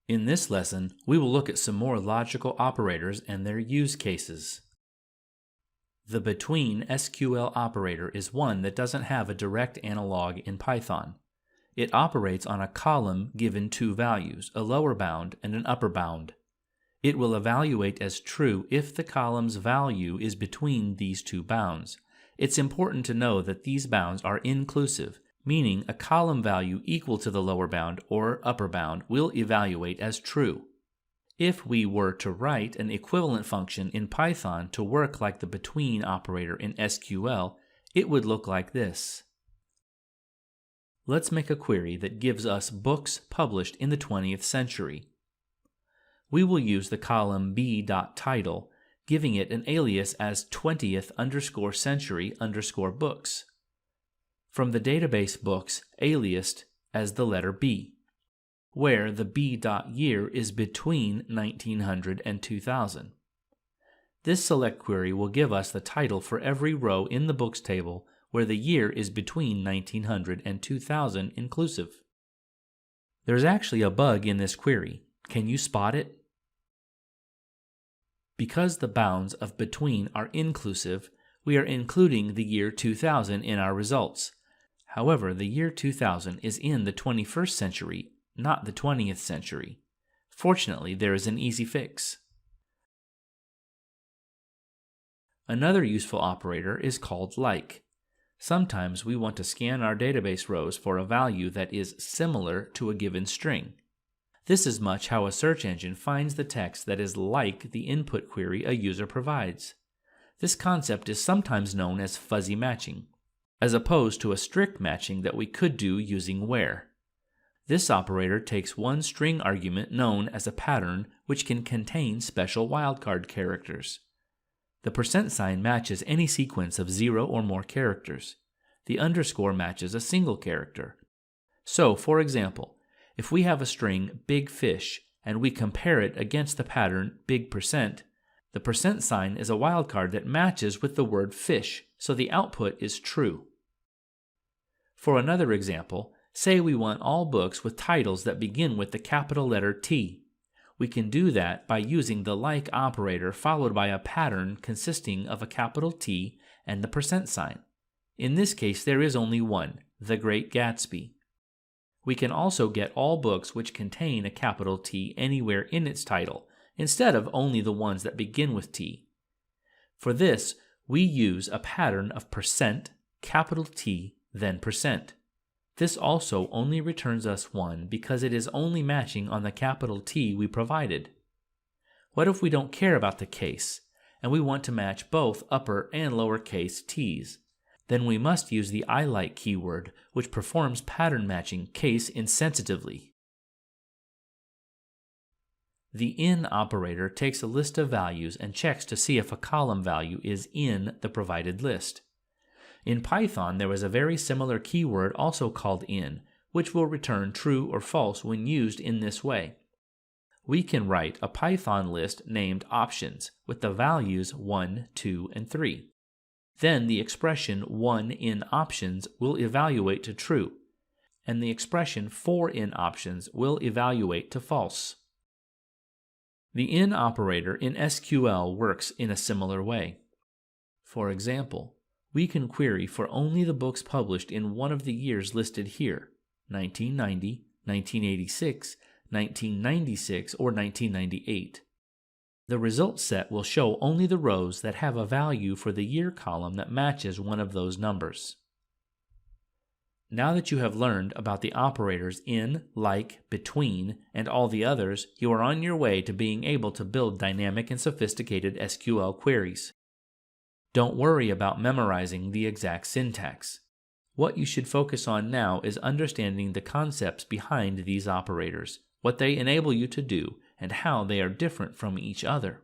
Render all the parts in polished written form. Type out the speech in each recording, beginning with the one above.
In this lesson, we will look at some more logical operators and their use cases. The between SQL operator is one that doesn't have a direct analog in Python. It operates on a column given two values, a lower bound and an upper bound. It will evaluate as true if the column's value is between these two bounds. It's important to know that these bounds are inclusive, meaning a column value equal to the lower bound or upper bound will evaluate as true. If we were to write an equivalent function in Python to work like the between operator in SQL, it would look like this. Let's make a query that gives us books published in the 20th century. We will use the column b.title, giving it an alias as 20th_century_books. From the database books aliased as the letter B, where the b.year is between 1900 and 2000. This select query will give us the title for every row in the books table where the year is between 1900 and 2000 inclusive. There's actually a bug in this query. Can you spot it? Because the bounds of between are inclusive, we are including the year 2000 in our results. However, the year 2000 is in the 21st century, not the 20th century. Fortunately, there is an easy fix. Another useful operator is called like. Sometimes we want to scan our database rows for a value that is similar to a given string. This is much how a search engine finds the text that is like the input query a user provides. This concept is sometimes known as fuzzy matching, as opposed to a strict matching that we could do using where. This operator takes one string argument known as a pattern which can contain special wildcard characters. The % matches any sequence of 0 or more characters. The underscore matches a single character. So, for example, if we have a string big fish and we compare it against the pattern big %, the % is a wildcard that matches with the word fish, so the output is true. For another example, say we want all books with titles that begin with the capital letter T. We can do that by using the like operator followed by a pattern consisting of a capital T and the %. In this case, there is only one, The Great Gatsby. We can also get all books which contain a capital T anywhere in its title, instead of only the ones that begin with T. For this, we use a pattern of %, capital T, then %. This also only returns us 1 because it is only matching on the capital T we provided. What if we don't care about the case, and we want to match both upper and lower case t's? Then we must use the ILike keyword, which performs pattern matching case insensitively. The in operator takes a list of values and checks to see if a column value is in the provided list. In Python, there is a very similar keyword also called in, which will return true or false when used in this way. We can write a Python list named options with the values 1, 2, and 3. Then the expression 1 in options will evaluate to true, and the expression 4 in options will evaluate to false. The in operator in SQL works in a similar way. For example, we can query for only the books published in one of the years listed here, 1990, 1986, 1996, or 1998. The result set will show only the rows that have a value for the year column that matches one of those numbers. Now that you have learned about the operators in, like, between, and all the others, you are on your way to being able to build dynamic and sophisticated SQL queries. Don't worry about memorizing the exact syntax. What you should focus on now is understanding the concepts behind these operators, what they enable you to do, and how they are different from each other.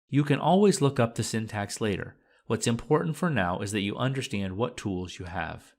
You can always look up the syntax later. What's important for now is that you understand what tools you have.